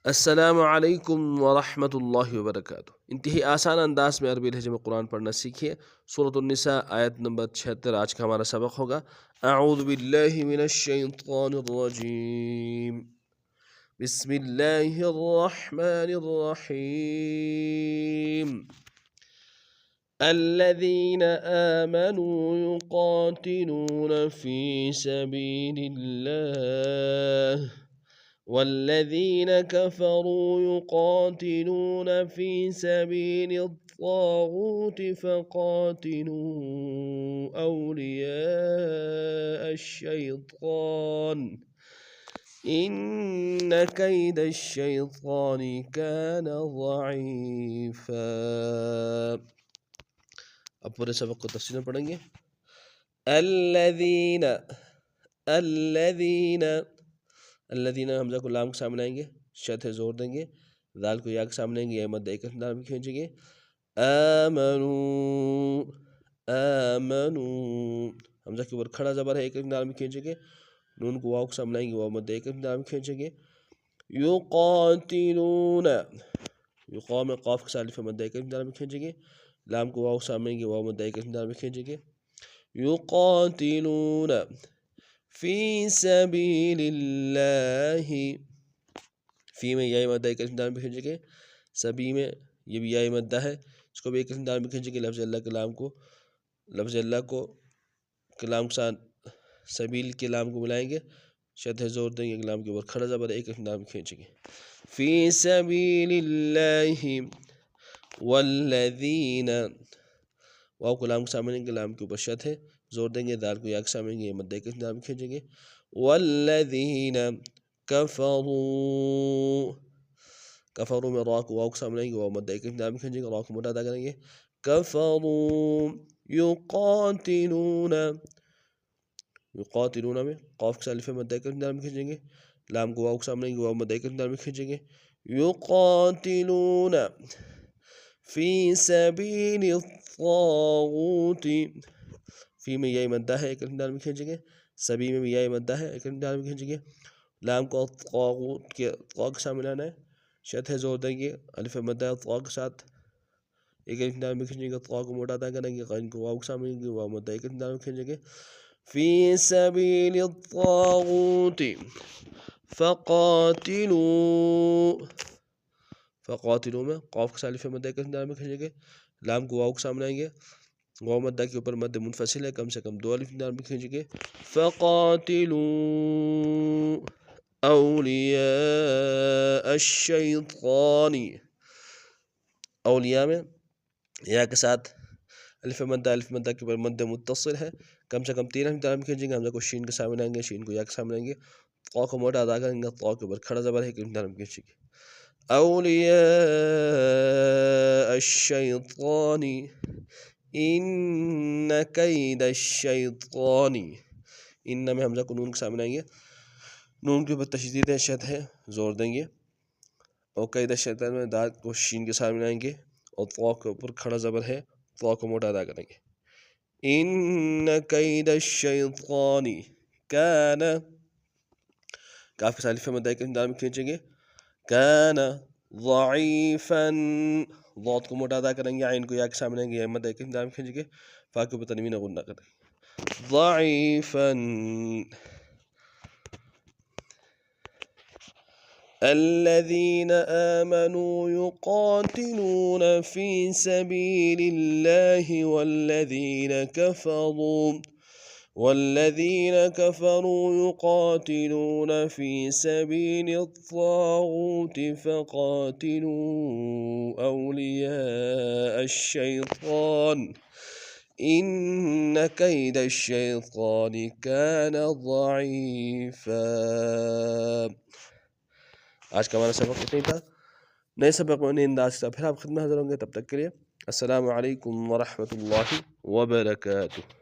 السلام علیکم ورحمۃ اللہ وبرکاتہ۔ انتہائی آسان انداز میں عربی لہجے میں قرآن پڑھنا سیکھیے۔ سورۃ النساء آیت نمبر 76 آج کا ہمارا سبق ہوگا۔ اعوذ باللہ من الشیطان الرجیم، بسم اللہ الرحمن الرحیم۔ الذین آمنوا یقاتلون فی سبیل اللہ والذین کفروا یقاتلون فی سبیل الطاغوت فقاتلوا اولیاء الشیطان ان کید الشیطان کان ضعیفا۔ اب پورے سبق کو تفصیل میں پڑھیں گے۔ الذین الذین حمزہ کو لام کے سامنے آئیں گے، شد ہے زور دیں گے، دال کو یا کے سامنے آئیں گے، احمد ایک انداز میں کھینچیں گے۔ آمنو حمزہ کے اوپر کھڑا زبر ہے، ایک انداز میں کھینچیں گے، نون کو واو کے سامنے آئیں گے، واو مد ایک انداز میں کھینچیں گے۔ یقاتلون یقا میں قاف کے ساتھ الف مد ایک انداز میں کھینچیں گے، لام کو واو کے سامنے آئیں گے، واو مد ایک انداز میں کھینچیں گے۔ یقاتلون فی سبیل اللہ، فی میں یا مدہ ایک انداز میں کھینچیں گے، سبی میں یہ بھی یا مدہ ہے، اس کو بھی ایک انداز میں کھینچیں گے، لفظ اللہ کے لام کو کلام کے ساتھ سبیل کے لام کو ملائیں گے، شد ہے زور دیں گے، کلام کے اوپر کھڑا زبر ایک انداز میں کھینچیں گے۔ فی سبیل اللہ والذین، واو کو لام کے سامنے کے لام کے اوپر شد ہے زور دیں گے، دال کو یا کے سامنے گے، مدہ ایک انداز میں کھینچیں گے۔ والذین کفروا میں را کو واو کے سامنے آئیں گے، واو مدہ ایک انداز میں کھینچیں گے، را کو موٹا ادا کریں گے۔ کفروا یقاتلون میں قاف کے ساتھ الف مدہ ایک انداز میں کھینچیں گے، لام کو واو کے سامنے آئیں گے، واو مدہ ایک انداز میں کھینچیں گے۔ یقاتلون فی سبیل الطاغوت، فی میں یا مدہ ہے، ایک انداز میں کھینچیں گے، سبی میں بھی یا مدہ ہے، ایک انداز میں کھینچیں گے، لام کو طاغوت کے طاغ کے سامنے لانا ہے، شد ہے زور دیں گے، الف مدہ طاغ کے ساتھ ایک انداز میں کھینچیں گے، طاغ کو موٹا ادا کریں گے، غین کو واو کے سامنے گے، واو مدہ ایک انداز میں کھینچیں گے۔ فی سبیل الطاغوت فقاتلوا میں قاف کے ساتھ الف مدہ ایک انداز میں کھینچیں گے، لام کو واو کے سامنے آئیں گے، واو مدہ کے اوپر مد منفصل ہے، کم سے کم دو الف انداز میں کھینچیں گے۔ فقاتلوا اولیاء الشیطان، اولیاء میں یا کے ساتھ الف مدہ کے اوپر مد متصل ہے، کم سے کم تین الف انداز میں کھینچیں گے، حمزہ کو شین کے سامنے آئیں گے، شین کو یا کے سامنے آئیں گے، طا کو موٹا ادا کریں گے، طا کے اوپر کھڑا زبر ہے، ایک انداز میں کھینچیں گے۔ اولیاء الشیطان ان کید الشیطان، ان میں حمزہ کو نون کے سامنے آئیں گے، نون کے اوپر تشدید ہے، شد ہے زور دیں گے، اور کید الشیطان میں دال کو شین کے سامنے آئیں گے، اور طا کے اوپر کھڑا زبر ہے، طا کو موٹا ادا کریں گے۔ ان کید الشیطان کان، کاف کے ساتھ الف مدہ ایک انداز میں کھینچیں گے، کان ضعیفا، ضاد کو موٹا ادا کریں گے، عین کو یا کے سامنے آئیں گے، مدہ ایک انداز میں کھینچیں گے، فا کے اوپر تنوین غنہ کریں گے۔ ضعیفا الذین آمنوا یقاتلون فی سبیل اللہ والذین کفروا یقاتلون فی سبیل الطاغوت فقاتلوا اولیاء الشیطان ان کید الشیطان کان ضعیفا۔ آج کا ہمارا سبق اتنا ہی تھا، نئے سبق میں نئے انداز سے پھر آپ خدمت حاضر ہوں گے، تب تک کے لیے السلام علیکم ورحمۃ اللہ وبرکاتہ۔